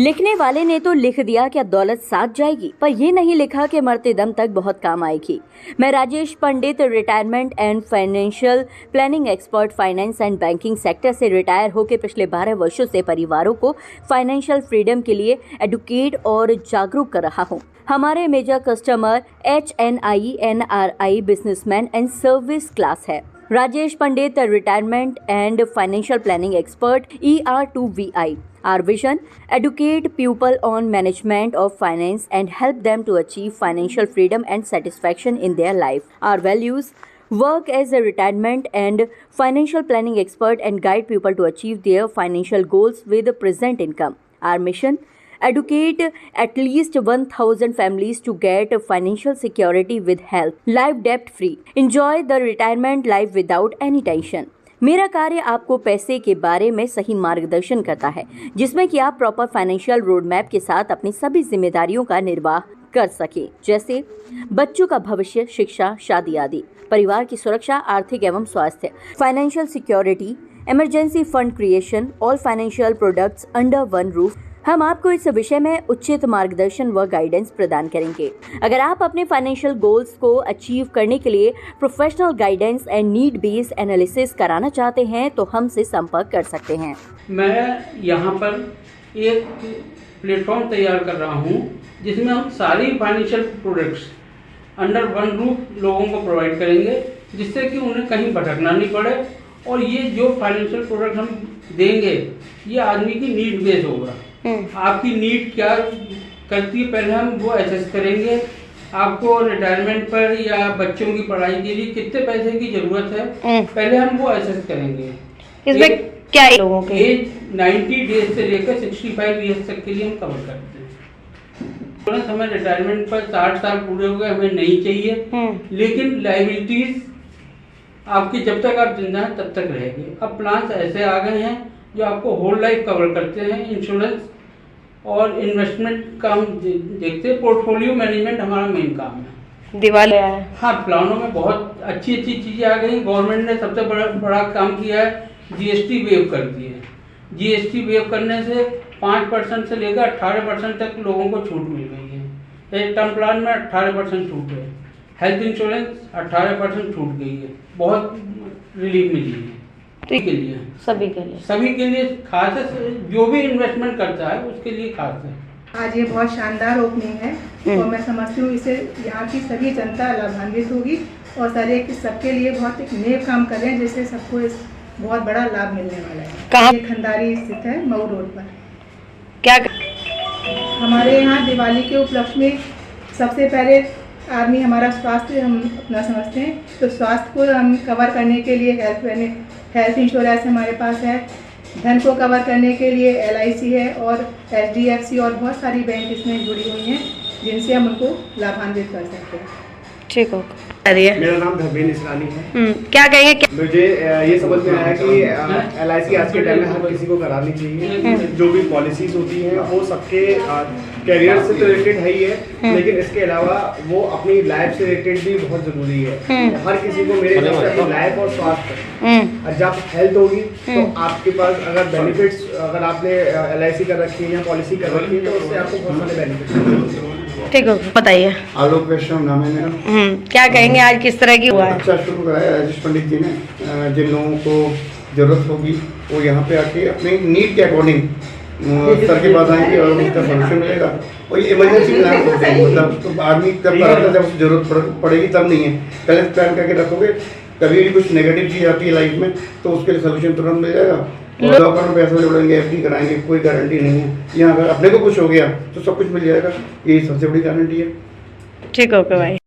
लिखने वाले ने तो लिख दिया क्या दौलत साथ जाएगी, पर यह नहीं लिखा कि मरते दम तक बहुत काम आएगी। मैं Rajesh Pandit, retirement and financial planning expert, finance and banking sector से रिटायर होकर पिछले 12 वर्षों से परिवारों को फाइनेंशियल फ्रीडम के लिए एडुकेट और जागरूक कर रहा हूँ। हमारे major customer HNI, NRI, businessman and service class है। Rajesh Pandit, retirement and financial planning expert, ER2VI. Our vision: educate people on management of finance and help them to achieve financial freedom and satisfaction in their life. Our values: work as a retirement and financial planning expert and guide people to achieve their financial goals with present income. Our mission: educate at least 1,000 families to get financial security with health, life debt free, enjoy the retirement life without any tension. मेरा कार्य आपको पैसे के बारे में सही मार्गदर्शन करता है, जिसमें कि आप प्रॉपर फाइनेंशियल रोड मैप के साथ अपनी सभी जिम्मेदारियों का निर्वाह कर सकें, जैसे बच्चों का भविष्य, शिक्षा, शादी आदि, परिवार की सुरक्षा, आर्थिक एवं स्वास्थ्य, financial security, emergency fund creation, all financial products under one roof. हम आपको इस विषय में उचित मार्गदर्शन व गाइडेंस प्रदान करेंगे। अगर आप अपने फाइनेंशियल गोल्स को अचीव करने के लिए professional guidance and need based analysis कराना चाहते हैं तो हमसे संपर्क कर सकते हैं। मैं यहाँ पर एक प्लेटफॉर्म तैयार कर रहा हूँ जिसमें हम सारी financial products under one roof लोगों को प्रोवाइड करेंगे, जिससे कि उन्हें कहीं भटकना नहीं पड़े। और ये जो फाइनेंशियल प्रोडक्ट हम देंगे ये आदमी की नीड बेस्ड होगा। आपकी नीड क्या करती है पहले हम वो एसेस करेंगे। आपको रिटायरमेंट पर या बच्चों की पढ़ाई के लिए कितने पैसे की जरूरत है पहले हम वो एसेस करेंगे। इसमें क्या लोगों के एज 90 डेज से लेकर 65 ईयर्स तक के लिए हम कवर करते हैं। हमें रिटायरमेंट पर 60 साल पूरे हो गए, हमें नहीं चाहिए, लेकिन लायबिलिटीज आपकी जब तक आप जिंदा हैं तब तक रहेगी। अब प्लान्स ऐसे आ गए हैं जो आपको होल लाइफ कवर करते हैं। इंश्योरेंस और इन्वेस्टमेंट का हम देखते हैं। पोर्टफोलियो मैनेजमेंट हमारा मेन काम है। दिवाली है। हाँ, प्लानों में बहुत अच्छी अच्छी चीज़ें आ गई। गवर्नमेंट ने सबसे बड़ा काम किया है, GST वेव कर दी है। GST वेव करने से 5% से लेकर 18% तक लोगों को छूट मिल गई है। एक टर्म प्लान में 18% छूट है। हेल्थ इंश्योरेंस 18% छूट गई है। बहुत रिलीफ मिली है के लिए, सभी के लिए खास है। जो भी इन्वेस्टमेंट करता है उसके लिए खास है। आज ये बहुत शानदार ओपनिंग है और मैं समझती हूँ इसे यहाँ की सभी जनता लाभान्वित होगी और सबके लिए बहुत एक नेक काम कर रहे हैं, जिससे सबको इस बहुत बड़ा लाभ मिलने वाला है। कहाँ? ये खंडारी स्थित है, मऊ रोड पर। क्या हमारे यहाँ दिवाली के उपलक्ष्य में सबसे पहले आदमी हमारा स्वास्थ्य हम अपना समझते हैं, तो स्वास्थ्य को हम कवर करने के लिए हेल्थ इंश्योरेंस हमारे पास है। धन को कवर करने के लिए LIC है और HDFC और बहुत सारी बैंक इसमें जुड़ी हुई हैं, जिनसे हम उनको लाभान्वित कर सकते हैं। ठीक हो। मेरा नाम धर्मेंद्र इसरानी है। क्या कहेंगे? मुझे ये समझ में आया कि LIC आज के टाइम में हर किसी को करानी चाहिए। जो भी पॉलिसीज होती हैं वो सबके कैरियर से तो रिलेटेड है ही है, लेकिन इसके अलावा वो अपनी लाइफ से रिलेटेड भी बहुत जरूरी है। हर किसी को मेरे हिसाब से अपनी लाइफ और स्वास्थ्य, और जब हेल्थ होगी तो आपके पास अगर बेनिफिट्स, अगर आपने LIC कर रखी है या पॉलिसी कर रखी है तो उससे आपको बहुत सारे बेनिफिट्स। ठीक हो, बताइए। आलोक वैष्णव नाम है मेरा। क्या कहेंगे आज किस तरह की हुआ है? अच्छा शुरू कराया राजेश पंडित जी ने। जिन लोगों को जरूरत होगी वो यहाँ पे आके अपने नीड के अकॉर्डिंग सर के पास आएंगे और उसका सोल्यूशन मिलेगा। और ये इमरजेंसी प्लान होते हैं, मतलब तो आदमी तब कराता है जब उसकी जरूरत पड़ेगी, तब नहीं है। पहले प्लान करके रखोगे, कभी भी कुछ नेगेटिव चीज़ आती है लाइफ में तो उसके लिए सोल्यूशन तुरंत मिल जाएगा। और अकाउंट में पैसे जोड़ेंगे, FD कराएंगे, कोई गारंटी नहीं है। यहाँ अगर अपने को कुछ हो गया तो सब कुछ मिल जाएगा, ये सबसे बड़ी गारंटी है। ठीक हो भाई।